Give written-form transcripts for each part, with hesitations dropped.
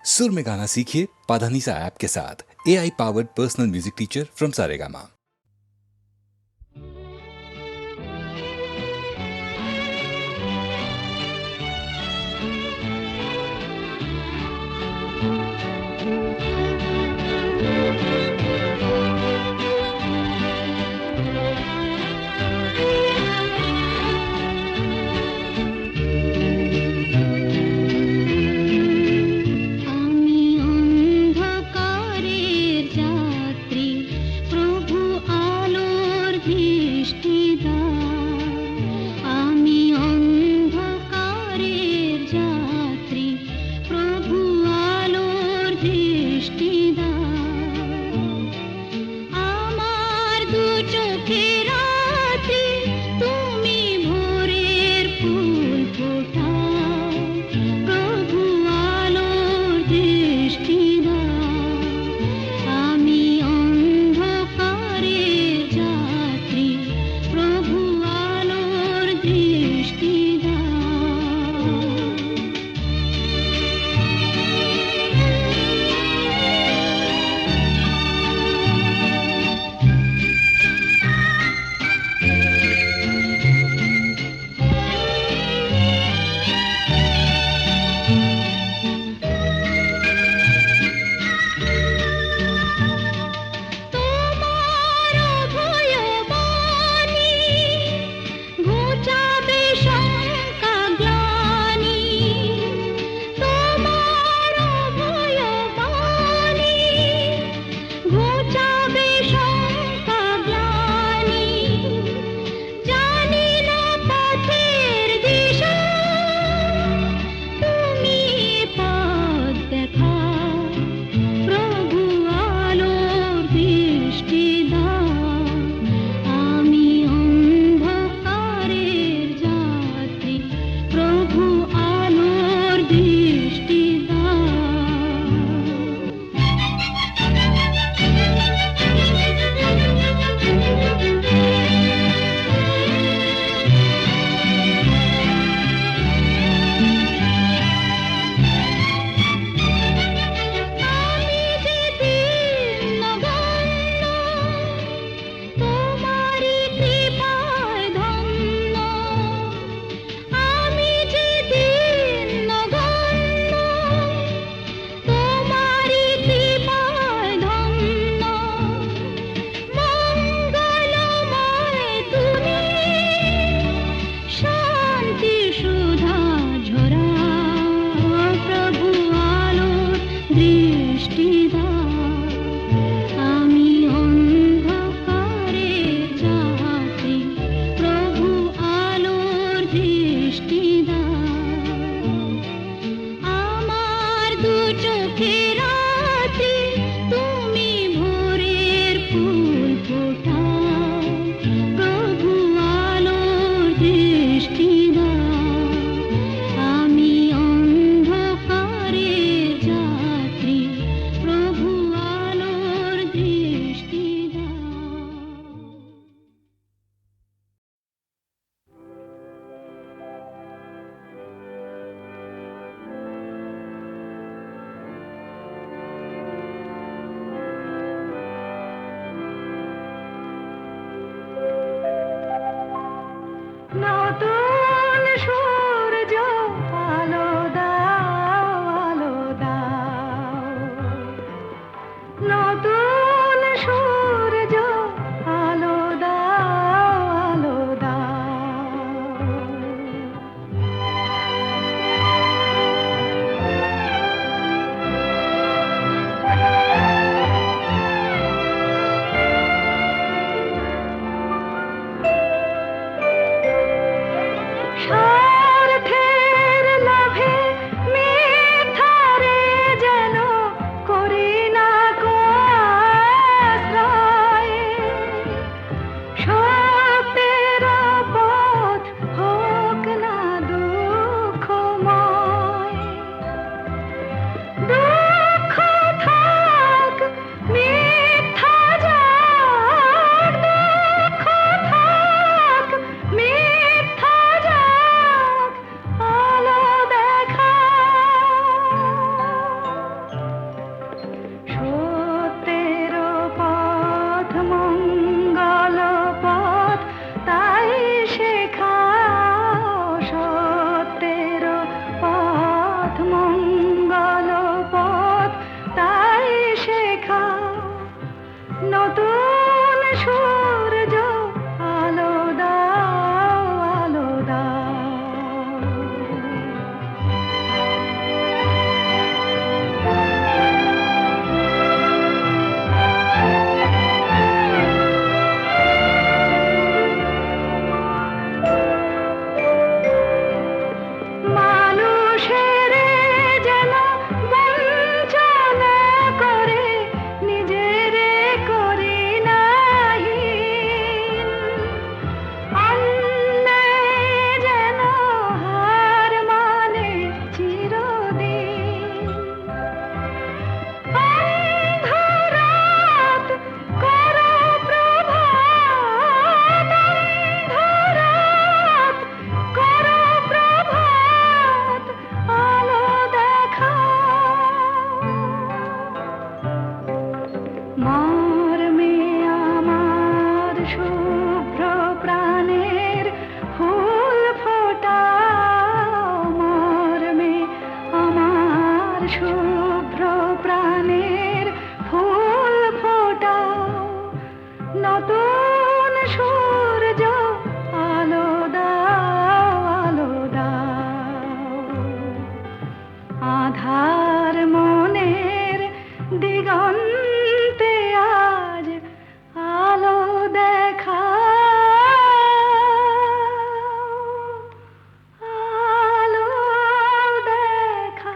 सुर में गाना सीखिए पाधानीसा ऐप के साथ। AI powered personal music teacher from Saregama. শুভ্র প্রাণের ফুল ফোটাও, নতুন সূর্য আলো দাও, আলো দাও। আধার মনের দিগন্তে আজ আলো দেখা, আলো দেখা।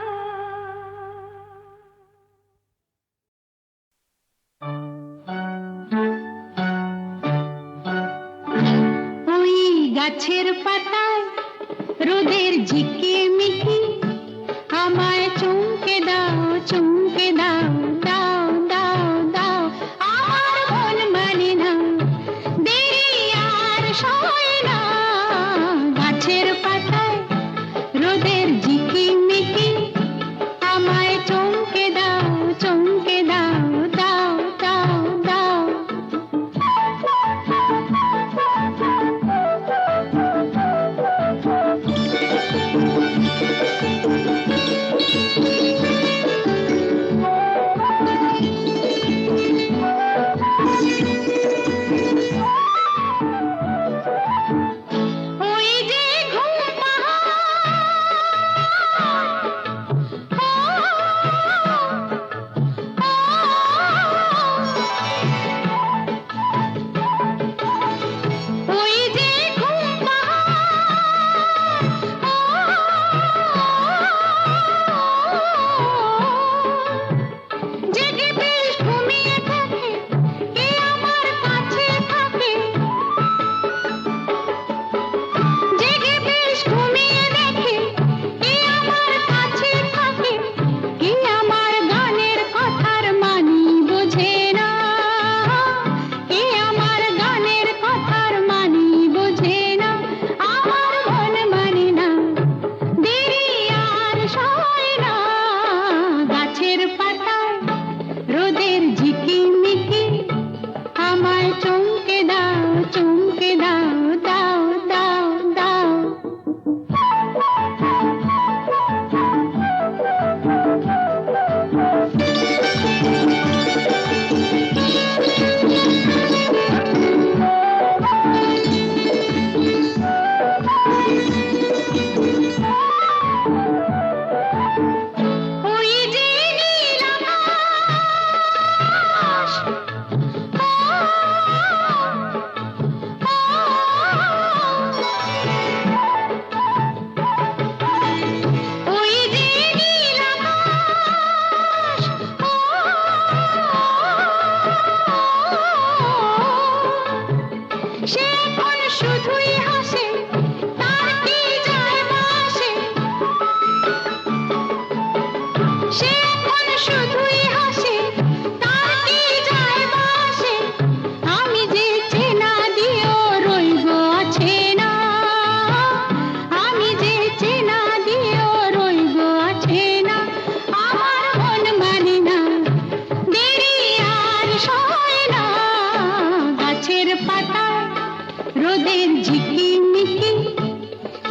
ওই গাছের পাতায় রোদের ঝিকিমিকি আমায় চমকে দাও, চমকে দাও, দাও, দাও, দাও। আমার মন মানে না, দেরি আর সয় না। গাছের পাতায় রোদের ঝিকিমিকি আমায় চমকে দাও, চমকে দাও, দাও, দাও, দাও। ওই যে ঘুম ওই যে ঘুম জেগে বেশ ঘুমিয়ে থাকে, কে আমার কাছে থাকে। জেগে বেশ ঘুমিয়ে দেখে, কে আমার কাছে থাকে। কে আমার গানের কথার মানি বোঝে না, কে আমার গানের কথার মানি বোঝে না। আমার মন মানে না, দেরি আর সয় না। গাছের পাতায় রোদের ঝিকিমিকি আমায় চমকে দাও, চমকে দাও, দাও, দাও, দাও। ওই যে নীল আকাশ, ওই যে নীল আকাশ, সে এখন শুধুই হাসে, তার কি যায় আসে। সে এখন শুধুই হাসে, তার কি যায় আসে। আমি যে চেনা দিয়েও রইব আছে না, আমি যে চেনা দিয়েও রইব আছে না। আমার মন মানে না, দেরি আর সয় না। গাছের পাতায় রোদের ঝিকিমিকি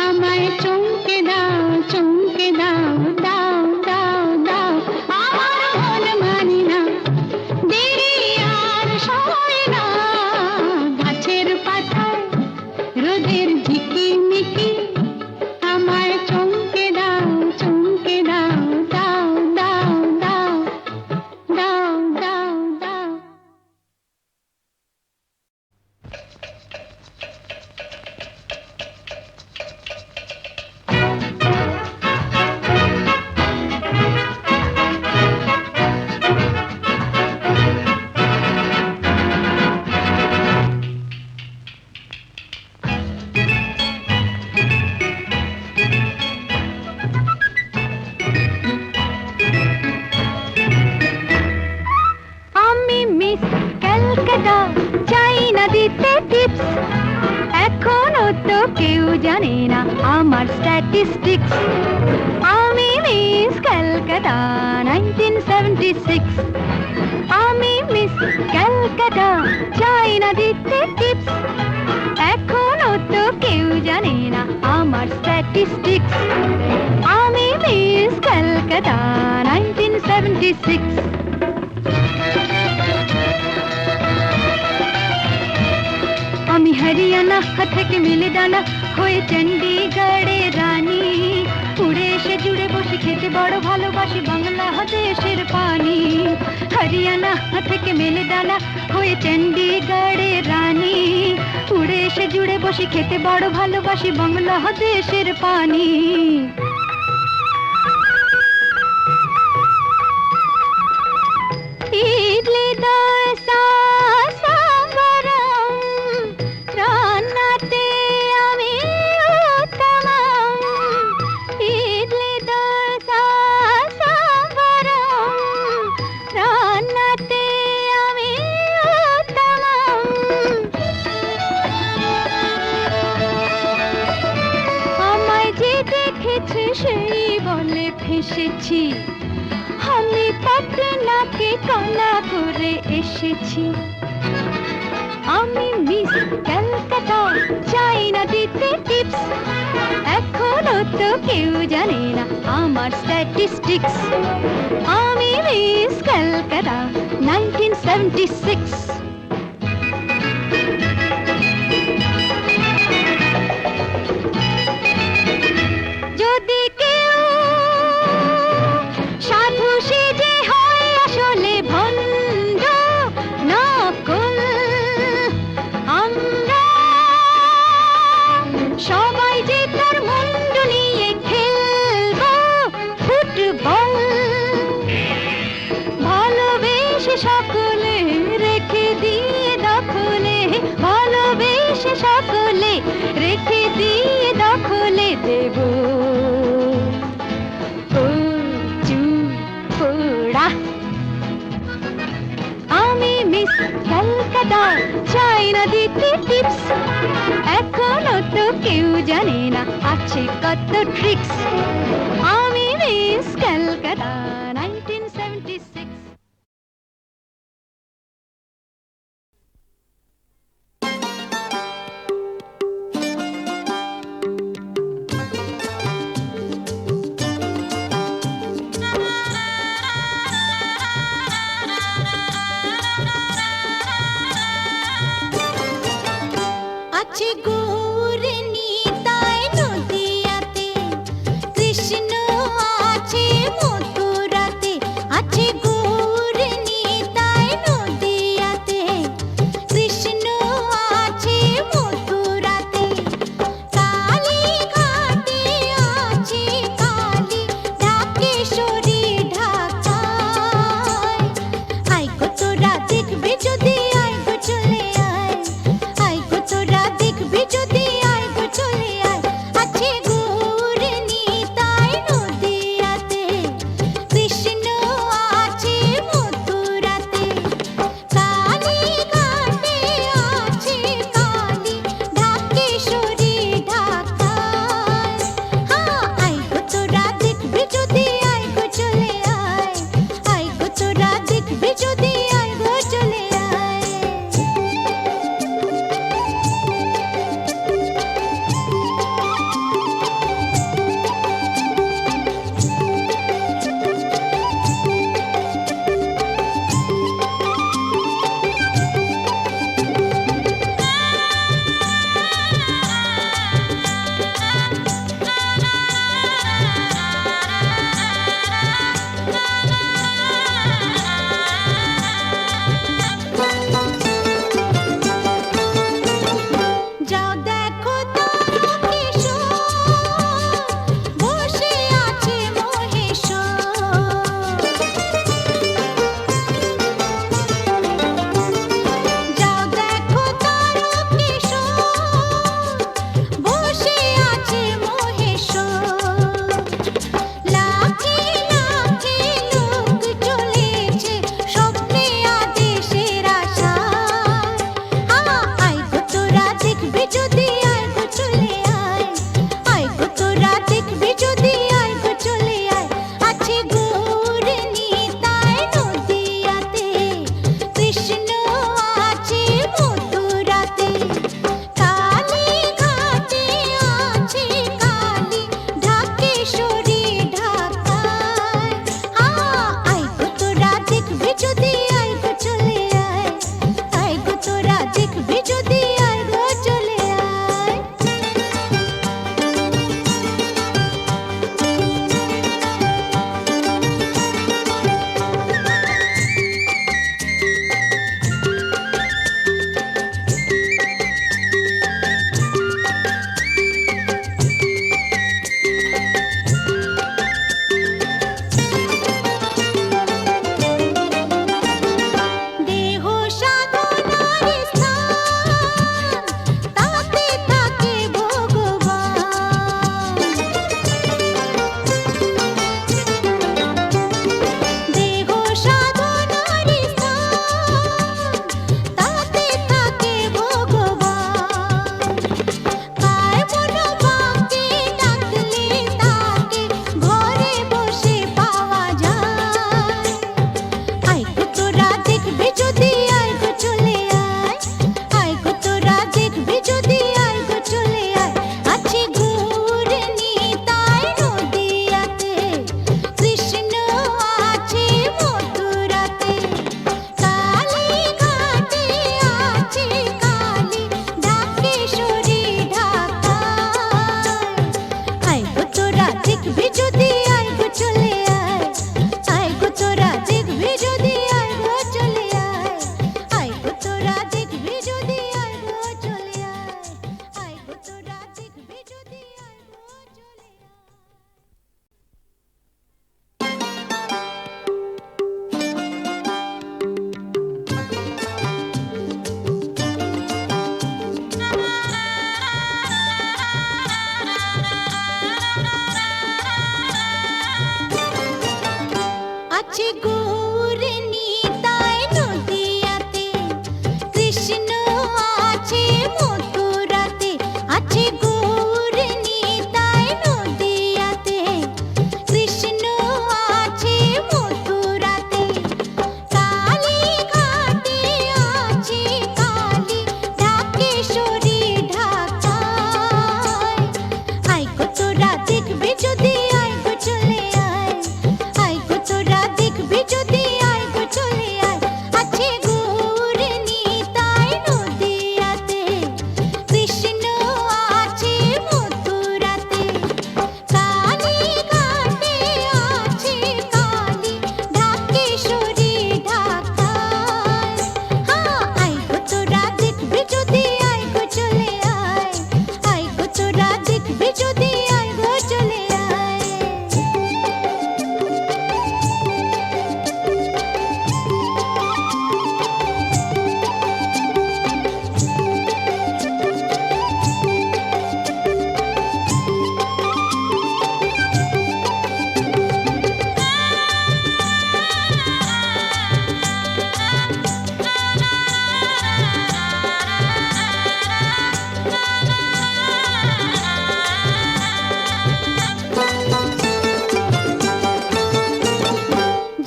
আমায় চমকে দাও, চমকে দাও, দাও, দাও, দাও। আমার মন মানে না, দেরি আর সয় না। গাছের পাতায় রোদের ঝিকিমিকি আমায় চমকে দাও, চমকে দাও, দাও, দাও, দাও, দাও, দাও, দাও। আমি মিস ক্যালকাটা, চাই না দিতে টিপস। এখনো তো কেউ জানে না আমার স্ট্যাটিস্টিক্স। আমি মিস ক্যালকাটা 1976। আমি মিস ক্যালকাটা, চাই না দিতে টিপস। এখনো তো কেউ জানে না আমার স্ট্যাটিস্টিক্স। আমি মিস ক্যালকাটা 1976 আমি হরিয়ানা থেকে মিলে ডানা হয়ে চণ্ডীগড়ে রানী উড়ে এসে জুড়ে বসে খেতে বড় ভালোবাসি বাংলাদেশের পানি হরিয়ানা থেকে মিলে ডানা হয়ে চণ্ডীগড়ে রানী উড়ে এসে জুড়ে বসে খেতে বড় ভালোবাসি বাংলাদেশের পানি ইডলি দোসা সাম্বারম রান্নাতে আমি উত্তমম ইডলি দোসা সাম্বারম রান্নাতে আমি উত্তমম আমায় যে দেখেছে সেই বলে ফেসেছি আমি পাটনাকে কানা করে এসেছি আমি মিস কলকাতা চাই না দিতে টিপস এখনো তো কেউ জানে না আমার স্ট্যাটিস্টিক্স আমি মিস কলকাতা 1976 যদি কেউ সাধু সেজে হয় আসলে ভণ্ড নকল আমরা সবাই যে তার মুন্ডু নিয়ে খেলবো ফুটবল ভালোবেসে সকলে রেখে দিয়ে দখলে ভালোবেসে সকলে রেখে দিয়ে দখলে দেব পোড়া আমি মিস কলকাতা চাই না দিতে টিপস এখনো তো কেউ জানে না আছে কত ট্রিক্স আমি মিস কলকাতা 1976 আছে গৌর নিতাই নদিয়াতে কৃষ্ণ আছে মথুরাতে আছে গৌর নিতাই নদিয়াতে কৃষ্ণ আছে মথুরাতে কালী ঘাটে আছে কালী ঢাকেশ্বরী ঢাকায় আই গো তোরা দেখবে যদি আই গো চলে আয় আই গো তোরা দেখবে যদি আছে গৌর নিতাই নদিয়াতে, কৃষ্ণ আছে মথুরাতে, আছে গৌর নিতাই নদিয়াতে, কৃষ্ণ আছে মথুরাতে। কালী ঘাটে আছে কালী, ঢাকেশ্বরী ঢাকায়। আয় গো তোরা দেখবে যদি, আয় গো চলে আয়, আয় গো তোরা দেখবে যদি, আয় গো চলে আয়। আছে গৌর নিতাই নদিয়াতে, কৃষ্ণ আছে মথুরাতে। কালী ঘাটে আছে কালী, ঢাকেশ্বরী ঢাকায়। আয় গো তোরা দেখবে যদি, আয় গো চলে আয়, আয় গো তোরা দেখবে যদি, আয় গো চলে আয়।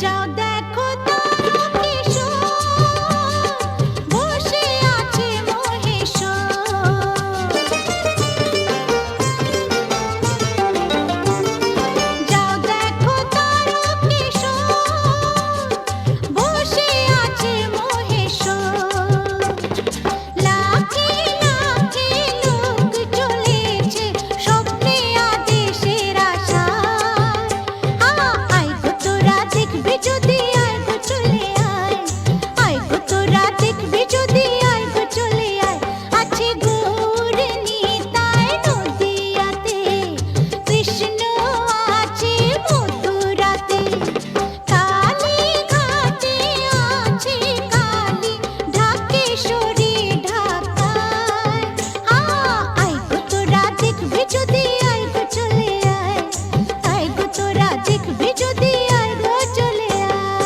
যাও দেখো তারকেশ্বর, বসে আছে মহেশ্বর। যাও দেখো তারকেশ্বর, বসে আছে মহেশ্বর। লাখে লাখে লোক চলেছে স্বপ্নে আদেশের আশায়। আয় গো তোরা দেখবে যদি, আয় গো চলে আয়, আয় গো তোরা দেখবে যদি, আয় গো চলে আয়। আছে গৌর নিতাই নদিয়াতে, কৃষ্ণ আছে মথুরাতে। কালী ঘাটে আছে কালী, ঢাকেশ্বরী ঢাকায়। আয় গো তোরা দেখবে যদি, আয় গো চলে আয়, আয় গো তোরা দেখবে যদি, আয় গো চলে আয়।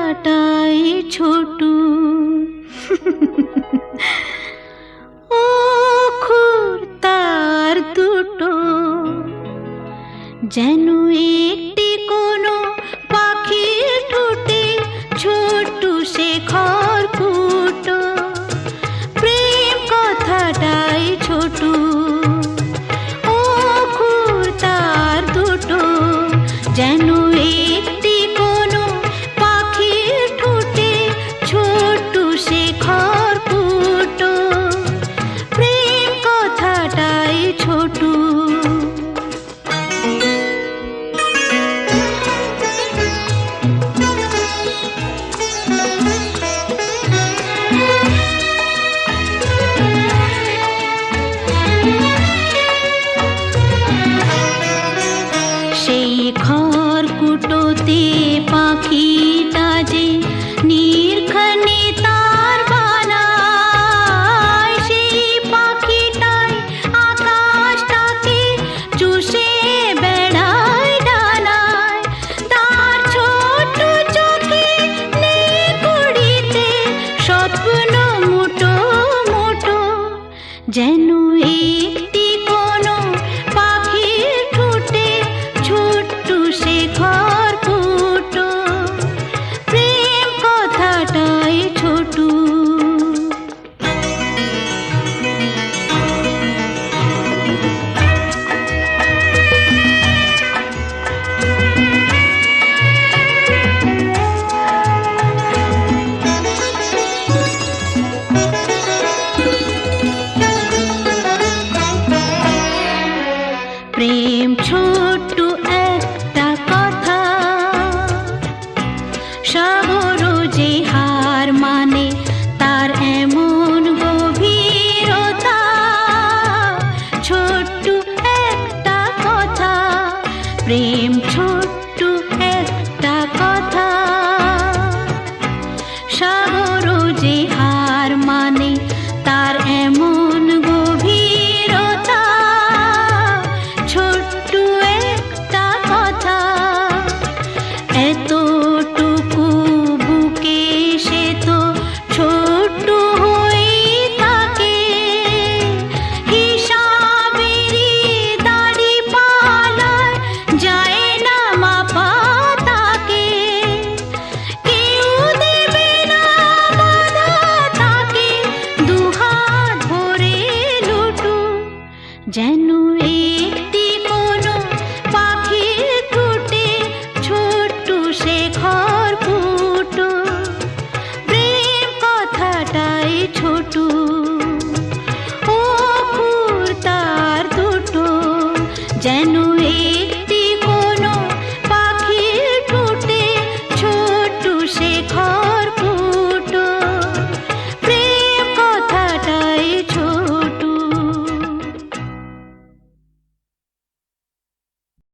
কথাটাই ছোটু ও খুর তার দুটো যেন একটি কোনো পাখির ঠোঁটে ছোট্টু সে খড়কুটো প্রেম কথাটাই ছোটু ও খুর তার দুটো যেন একটি কোনো পাখির ঠোঁটে ছোট্টু সে খড়কুটো প্রেম কথাটাই ছোটু সেই খড়কুটোতে পাখিটা যে নির্ঘনে তার বানায় সেই পাখিটাই আকাশটাকে চুষে বেড়ায় ডানায় তার ছোট চোখে নেই কুড়িতে স্বপ্ন মুটো মুটো যেন একটি কোনো পাখির ঠোঁটে ছোট্টু সে খড়কুটো প্রেম কথাটাই ছোটু প্রেম ছোট্ট একটা কথা সাগর যে হার মানে তার এমন গভীরতা ছোট্ট একটা কথা প্রেম ছোট্ট একটা কথা সাগর যে হার মানে তার এমন গভীরতা ছোট্ট একটা কথা এতটুকু বুকে সে তো ছোট্ট হয়ে থাকে হিসাবেরই দাড়ি পালায় যায় না মাপা তাকে কেউ দেবে না বাধা তাকে দুহাত ভরে লুটু যেন একটি কোনো পাখির ঠোঁটে ছোট্টু সে খড়কুটো প্রেম কথাটাই ছোটু ও খুর তার দুটো যেন